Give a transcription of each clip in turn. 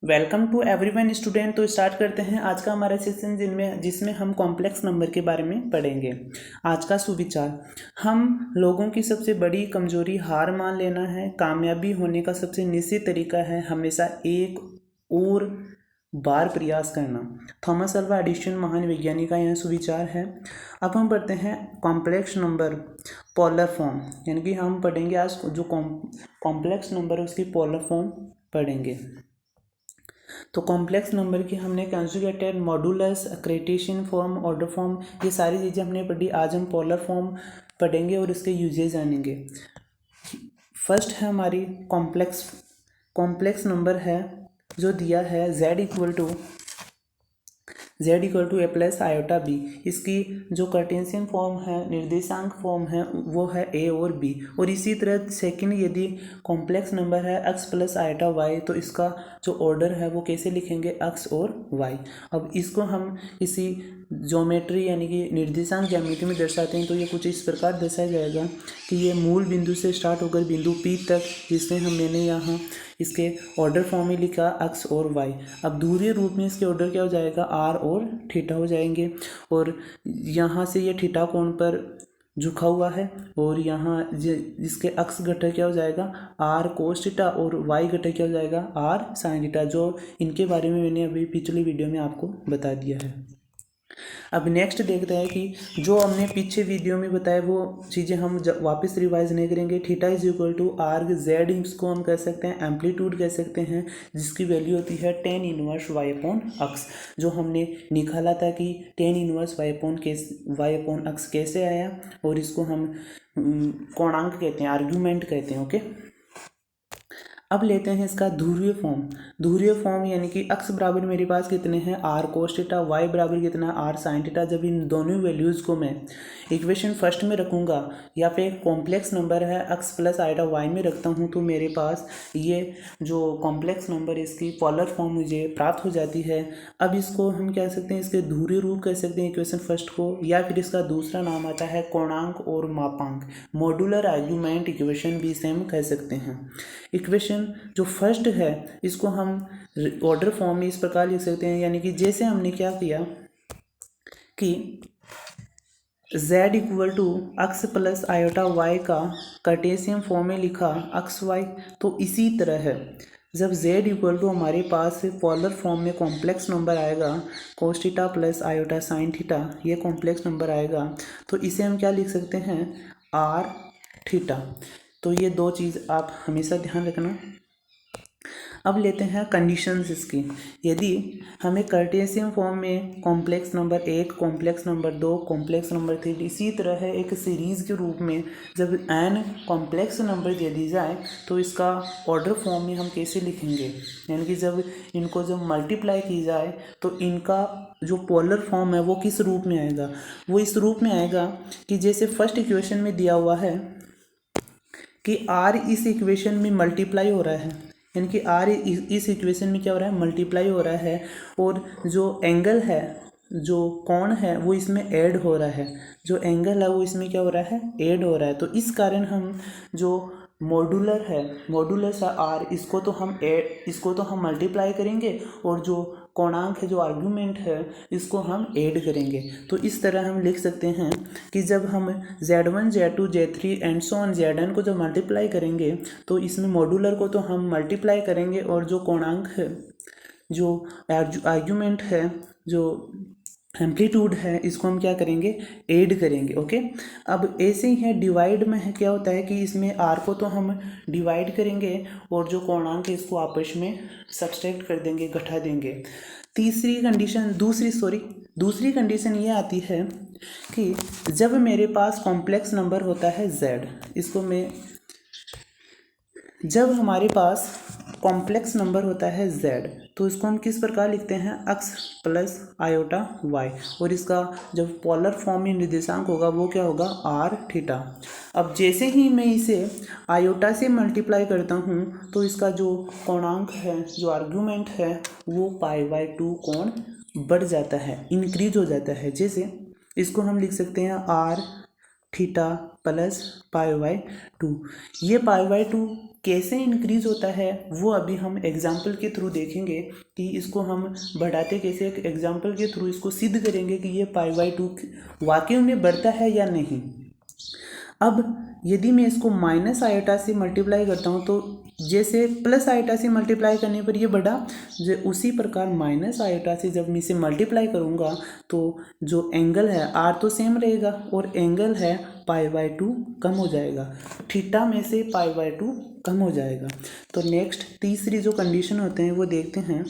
Welcome to everyone student. तो start करते हैं आज का हमारा सेशन जिसमें हम कॉम्प्लेक्स नंबर के बारे में पढ़ेंगे। आज का सुविचार, हम लोगों की सबसे बड़ी कमजोरी हार मान लेना है। कामयाबी होने का सबसे निश्चित तरीका है हमेशा एक और बार प्रयास करना। थॉमस अल्वा एडिसन महान वैज्ञानिक का यह सुविचार है। अब हम पढ़ते हैं कॉम्प्लेक्स नंबर पोलर फॉर्म, यानी कि हम पढ़ेंगे आज जो कॉम्प्लेक्स नंबर है उसकी पोलर फॉर्म पढ़ेंगे। तो कॉम्प्लेक्स नंबर की हमने कंजुगेटेड, मॉडुलस, अक्रेटिशन फॉर्म, ऑर्डर फॉर्म, ये सारी चीज़ें हमने पढ़ी। आज हम पोलर फॉर्म पढ़ेंगे और इसके यूजेस जानेंगे। फर्स्ट है हमारी कॉम्प्लेक्स नंबर है जो दिया है z equal to a plus iota b. इसकी जो कार्टेशियन फॉर्म है, निर्देशांक फॉर्म है, वो है ए और बी। और इसी तरह सेकंड, यदि कॉम्प्लेक्स नंबर है x प्लस आयोटा वाई, तो इसका जो ऑर्डर है वो कैसे लिखेंगे, x और y। अब इसको हम किसी ज्योमेट्री यानी कि निर्देशांक ज्यामिति में दर्शाते हैं तो ये कुछ इस प्रकार दर्शाया जाएगा कि ये मूल बिंदु से स्टार्ट होकर बिंदु P तक, जिसमें मैंने यहाँ इसके ऑर्डर फॉर्म में लिखा x और y। अब दूसरे रूप में इसके ऑर्डर क्या हो जाएगा, r और थीटा हो जाएंगे। और यहाँ से ये थीटा कोण पर झुका हुआ है और यहाँ जिसके x घटक क्या हो जाएगा, r कोस थीटा, और y घटक क्या हो जाएगा, r साइन थीटा, जो इनके बारे में मैंने अभी पिछली वीडियो में आपको बता दिया है। अब नेक्स्ट देखते हैं कि जो हमने पीछे वीडियो में बताया वो चीज़ें हम वापस रिवाइज नहीं करेंगे। Theta is equal to arg z, इसको हम कह सकते हैं एम्पलीट्यूड कह सकते हैं, जिसकी वैल्यू होती है tan inverse y upon x। जो हमने निकाला था कि tan inverse y upon x कैसे आया, और इसको हम कोणांक कहते हैं, आर्ग्यूमेंट कहते हैं। ओके, अब लेते हैं इसका ध्रुवीय फॉर्म यानी कि x बराबर मेरे पास कितने हैं, r कोस थीटा, y बराबर कितना है, r साइन थीटा। जब इन दोनों वैल्यूज़ को मैं इक्वेशन फर्स्ट में रखूँगा या फिर कॉम्प्लेक्स नंबर है x प्लस आइटा y में रखता हूँ, तो मेरे पास ये जो कॉम्प्लेक्स नंबर इसकी पोलर फॉर्म मुझे प्राप्त हो जाती है। अब इसको हम कह सकते हैं, इसके ध्रुवीय रूप कह सकते हैं इक्वेशन फर्स्ट को, या फिर इसका दूसरा नाम आता है कोणांक और मापांक, मॉड्यूलर आर्ग्यूमेंट इक्वेशन भी सेम कह सकते हैं। इक्वेशन जो फर्स्ट है इसको हम ऑर्डर फॉर्म में इस प्रकार लिख सकते हैं, यानी कि जैसे हमने क्या किया कि z equal to x plus iota y का कार्टेशियन फॉर्म में लिखा एक्स वाई, तो इसी तरह है जब z इक्वल टू हमारे पास पोलर फॉर्म में कॉम्प्लेक्स नंबर आएगा कोस theta plus iota sine theta, ये कॉम्प्लेक्स नंबर आएगा, तो इसे हम क्या लिख सकते हैं, r थीटा। तो ये दो चीज़ आप हमेशा ध्यान रखना। अब लेते हैं कंडीशंस इसकी। यदि हमें कार्टेशियन फॉर्म में complex number 1, complex number 2, complex number 3, इसी तरह है एक सीरीज़ के रूप में जब n कॉम्प्लेक्स नंबर दे दी जाए तो इसका ऑर्डर फॉर्म में हम कैसे लिखेंगे, यानी कि जब इनको जब मल्टीप्लाई की जाए तो इनका जो पोलर फॉर्म है वो किस रूप में आएगा, वो इस रूप में आएगा कि जैसे फर्स्ट इक्वेशन में दिया हुआ है कि r इस इक्वेशन में मल्टीप्लाई हो रहा है, यानी कि r इस इक्वेशन में क्या हो रहा है, मल्टीप्लाई हो रहा है, और जो एंगल है, जो कोण है वो इसमें ऐड हो रहा है, जो एंगल है वो इसमें क्या हो रहा है, ऐड हो रहा है। तो इस कारण हम जो मॉडुलस है r, इसको तो हम मल्टीप्लाई करेंगे, और जो कोणांक है, जो आर्गुमेंट है, इसको हम ऐड करेंगे। तो इस तरह हम लिख सकते हैं कि जब हम z1 z2 z3 and so on zn को जब मल्टीप्लाई करेंगे तो इसमें मॉड्यूलर को तो हम मल्टीप्लाई करेंगे, और जो कोणांक है, जो आर्गुमेंट है, जो एम्पलीट्यूड है, इसको हम क्या करेंगे, ऐड करेंगे। ओके, अब ऐसे ही है डिवाइड में है, क्या होता है कि इसमें r को तो हम डिवाइड करेंगे और जो कोणांक है इसको आपस में सब्सट्रैक्ट कर देंगे, घटा देंगे। दूसरी कंडीशन ये आती है कि जब मेरे पास कॉम्प्लेक्स नंबर होता है z, जब हमारे पास कॉम्प्लेक्स नंबर होता है z, तो इसको हम किस प्रकार लिखते हैं, x प्लस आयोटा y, और इसका जब पोलर फॉर्म में निर्देशांक होगा वो क्या होगा, r थीटा। अब जैसे ही मैं इसे आयोटा से मल्टीप्लाई करता हूँ तो इसका जो कोणांक है, जो आर्ग्यूमेंट है, वो π/2 कोण बढ़ जाता है, इंक्रीज हो जाता है। जैसे इसको हम लिख सकते हैं r theta plus pi by two. ये पाई बाई टू कैसे इंक्रीज होता है वो अभी हम एग्जाम्पल के थ्रू देखेंगे कि इसको हम बढ़ाते कैसे, एक एग्जाम्पल के थ्रू इसको सिद्ध करेंगे कि ये पाई बाई टू वाकई में बढ़ता है या नहीं। अब यदि मैं इसको माइनस आयोटा से मल्टीप्लाई करता हूँ तो जैसे प्लस आयोटा से मल्टीप्लाई करने पर ये बढ़ा, उसी प्रकार माइनस आयोटा से जब मैं इसे मल्टीप्लाई करूँगा तो जो एंगल है आर तो सेम रहेगा और एंगल है पाई बाई टू कम हो जाएगा, थीटा में से पाई बाई टू कम हो जाएगा। तो नेक्स्ट तीसरी जो कंडीशन होते हैं वो देखते हैं।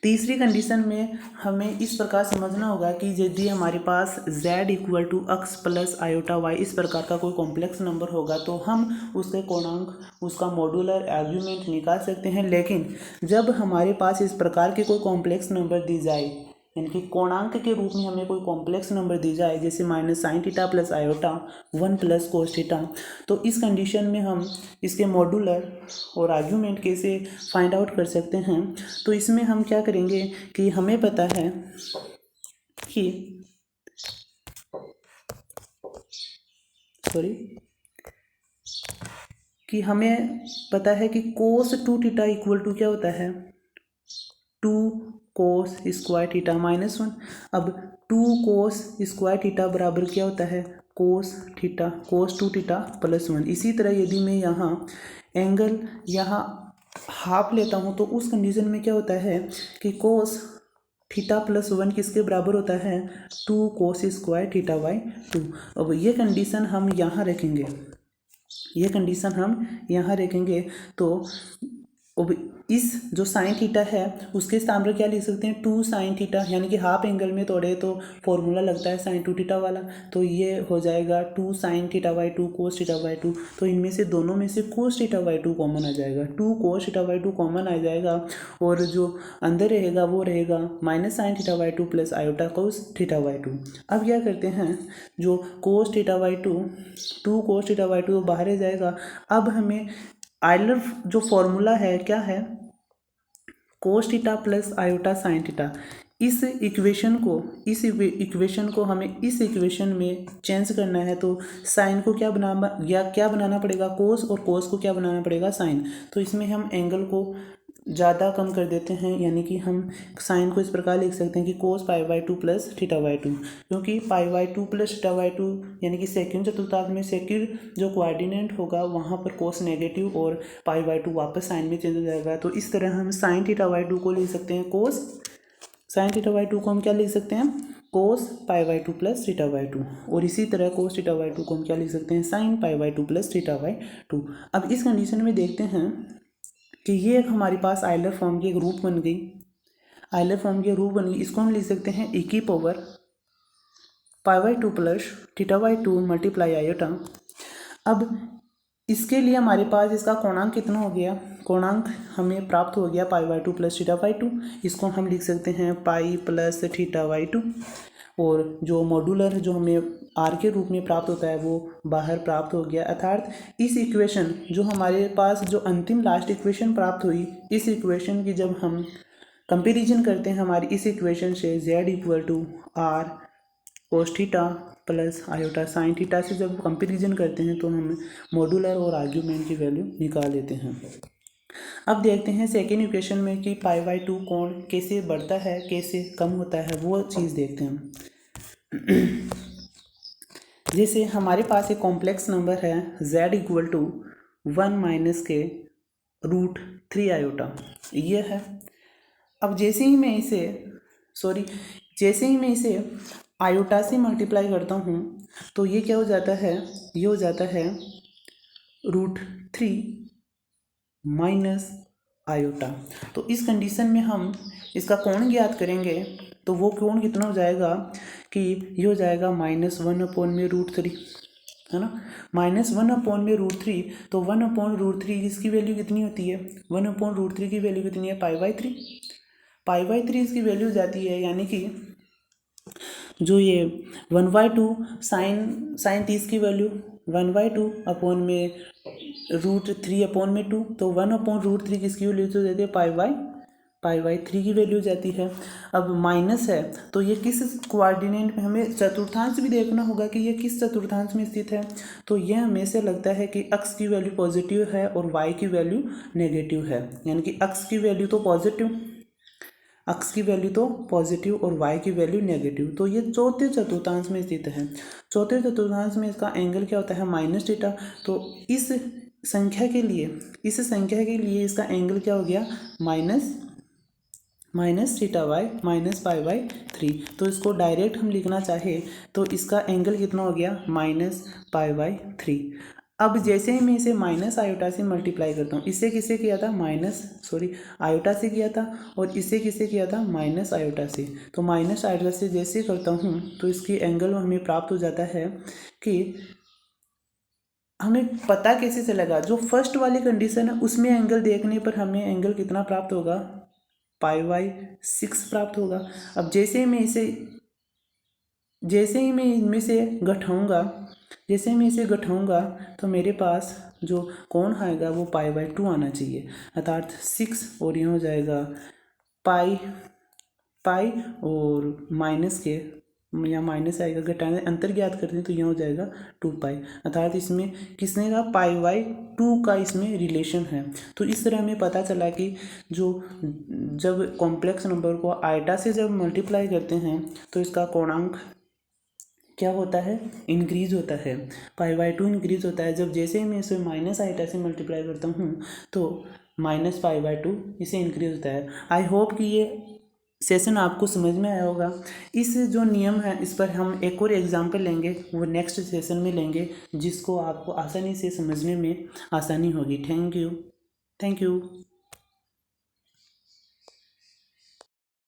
तीसरी कंडीशन में हमें इस प्रकार समझना होगा कि यदि हमारे पास z equal to x plus iota y इस प्रकार का कोई कॉम्प्लेक्स नंबर होगा तो हम उसके कोणांक, उसका मॉड्यूलर आर्ग्यूमेंट निकाल सकते हैं। लेकिन जब हमारे पास इस प्रकार के कोई कॉम्प्लेक्स नंबर दी जाए, यानी कि कोणांक के रूप में हमें कोई कॉम्प्लेक्स नंबर दी जाए जैसे minus sine theta plus iota 1 plus cos theta, तो इस कंडीशन में हम इसके मॉड्यूलर और आर्ग्यूमेंट कैसे फाइंड आउट कर सकते हैं। तो इसमें हम क्या करेंगे कि हमें पता है कि हमें पता है कि कोस 2 थीटा इक्वल टू क्या होता है, 2 कोस स्क्वायर थीटा माइनस 1। अब 2 कोस स्क्वायर थीटा बराबर क्या होता है, कोस थीटा, कोस 2 थीटा प्लस 1। इसी तरह यदि मैं यहाँ एंगल यहाँ हाफ लेता हूँ तो उस कंडीशन में क्या होता है कि कोस थीटा प्लस 1 किसके बराबर होता है, 2 कोस स्क्वायर थीटा बाई 2। अब ये कंडीशन हम यहाँ रखेंगे, ये कंडीशन हम यहाँ रखेंगे तो अब इस जो साइन थीटा है उसके सामने क्या लिख सकते हैं, 2 साइन थीटा, यानी कि हाफ एंगल में तोड़े तो फॉर्मूला लगता है साइन 2 थीटा वाला, तो ये हो जाएगा 2 sine theta by 2 cos theta by 2। तो इनमें से दोनों में से कोस थीटा बाई 2 कॉमन आ जाएगा, 2 कोस थीटा बाई 2 कॉमन आ जाएगा और जो अंदर रहेगा वो रहेगा minus sine theta by 2 plus iota cos theta by 2। अब क्या करते हैं, जो cos theta by 2 cos theta by 2 बाहर आ जाएगा। अब हमें आयलर जो फॉर्मूला है क्या है, कोस theta plus iota sine theta. इस इक्वेशन को हमें इस इक्वेशन में चेंज करना है तो साइन को क्या बनाना पड़ेगा, कोस, और कोस को क्या बनाना पड़ेगा, साइन। तो इसमें हम एंगल को ज़्यादा कम कर देते हैं, यानी कि हम साइन को इस प्रकार लिख सकते हैं कि cos pi by 2 plus theta by 2, क्योंकि pi by 2 plus theta by 2 यानी कि सेकंड चतुर्थांश में सेकंड जो कोऑर्डिनेट होगा वहाँ पर कोस नेगेटिव और पाई बाई 2 वापस साइन में चेंज हो जाएगा। तो इस तरह हम साइन थीटा बाई 2 को लिख सकते हैं कोस, साइन थीटा बाई 2 को हम क्या लिख सकते हैं, cos pi by 2 plus theta by 2, और इसी तरह कोस थीटा बाई 2 को हम क्या लिख सकते हैं, sine pi by 2 plus theta by 2। अब इस कंडीशन में देखते हैं कि ये एक हमारे पास आयलर फॉर्म की एक रूप बन गई, आयलर फॉर्म की रूप बन गई। इसको हम लिख सकते हैं e की power pi by 2 plus theta by 2 multiply iota. अब इसके लिए हमारे पास इसका कोणांक कितना हो गया, कोणांक हमें प्राप्त हो गया पाई बाई 2 प्लस थीटा बाई 2। इसको हम लिख सकते हैं पाई प्लस थीटा बाई 2, और जो मॉड्यूलर जो हमें आर के रूप में प्राप्त होता है वो बाहर प्राप्त हो गया। अर्थात इस इक्वेशन जो हमारे पास जो अंतिम लास्ट इक्वेशन प्राप्त हुई, इस इक्वेशन की जब हम कंपेरिजन करते हैं हमारी इस इक्वेशन से z equal to r cos theta plus iota sine theta से जब कंपेरिजन करते हैं तो हम मॉड्यूलर और आर्ग्यूमेंट की वैल्यू निकाल लेते हैं। अब देखते हैं सेकेंड इक्वेशन में कि पाई बाई 2 कोण कैसे बढ़ता है कैसे कम होता है, वो चीज़ देखते हैं। जैसे हमारे पास एक कॉम्प्लेक्स नंबर है z इक्वल टू 1 माइनस के रूट 3 आयोटा, ये है। अब जैसे ही मैं इसे आयोटा से मल्टीप्लाई करता हूँ तो ये क्या हो जाता है, ये हो जाता है रूट 3 माइनस आयोटा। तो इस कंडीशन में हम इसका कोण ज्ञात करेंगे तो वो कोण कितना हो जाएगा कि ये हो जाएगा -1/√3, है ना, -1/√3। तो 1/√3 इसकी वैल्यू कितनी होती है, 1/√3 की वैल्यू कितनी है, पाई बाई 3। पाई बाई 3 इसकी वैल्यू जाती है, यानी कि जो ये 1/2 साइन 30 की वैल्यू 1/2 अपॉन में √3 अपॉन में 2, तो 1/√3 किसकी वैल्यू तो देते हैं पाई बाई π/3 की वैल्यू जाती है। अब माइनस है तो ये किस कोऑर्डिनेट में, हमें चतुर्थांश भी देखना होगा कि ये किस चतुर्थांश में स्थित है। तो ये हमें से लगता है कि x की वैल्यू पॉजिटिव है और y की वैल्यू नेगेटिव है, यानी कि x की वैल्यू तो पॉजिटिव और y की वैल्यू नेगेटिव। तो ये चौथे चतुर्थांश में स्थित है। चौथे चतुर्थांश में इसका एंगल क्या होता है, -θ। तो इस संख्या के लिए इसका एंगल क्या हो गया, -θ/, -π/3। तो इसको डायरेक्ट हम लिखना चाहे तो इसका एंगल कितना हो गया, -π/3। अब जैसे ही मैं इसे माइनस आयोटा से मल्टीप्लाई करता हूँ, इसे किसे किया था, आयोटा से किया था, और इसे किसे किया था, माइनस आयोटा से। तो माइनस आयोटा से जैसे करता हूँ तो इसकी एंगल हमें प्राप्त हो जाता है कि हमें पता कैसे चलेगा, जो फर्स्ट वाली कंडीशन है उसमें एंगल देखने पर हमें एंगल कितना प्राप्त होगा, π/6 प्राप्त होगा। अब जैसे ही मैं इनमें से घटाऊंगा तो मेरे पास जो कोण आएगा वो π/2 आना चाहिए, अर्थात 6, और यहाँ हो जाएगा पाई और माइनस के, यहाँ माइनस आएगा, घटाने अंतर ज्ञात करते हैं तो यहाँ हो जाएगा 2π, अर्थात इसमें किसने का π/2 का इसमें रिलेशन है। तो इस तरह हमें पता चला कि जब कॉम्प्लेक्स नंबर को आयटा से जब मल्टीप्लाई करते हैं तो इसका कोणांक क्या होता है, इंक्रीज होता है, π/2 इंक्रीज होता है। जब जैसे ही मैं इसे माइनस आइटा से मल्टीप्लाई करता हूँ तो -π/2 इसे इंक्रीज होता है। आई होप कि ये सेशन आपको समझ में आया होगा। इस जो नियम है इस पर हम एक और एग्जाम्पल लेंगे, वो नेक्स्ट सेशन में लेंगे, जिसको आपको आसानी से समझने में आसानी होगी। Thank you.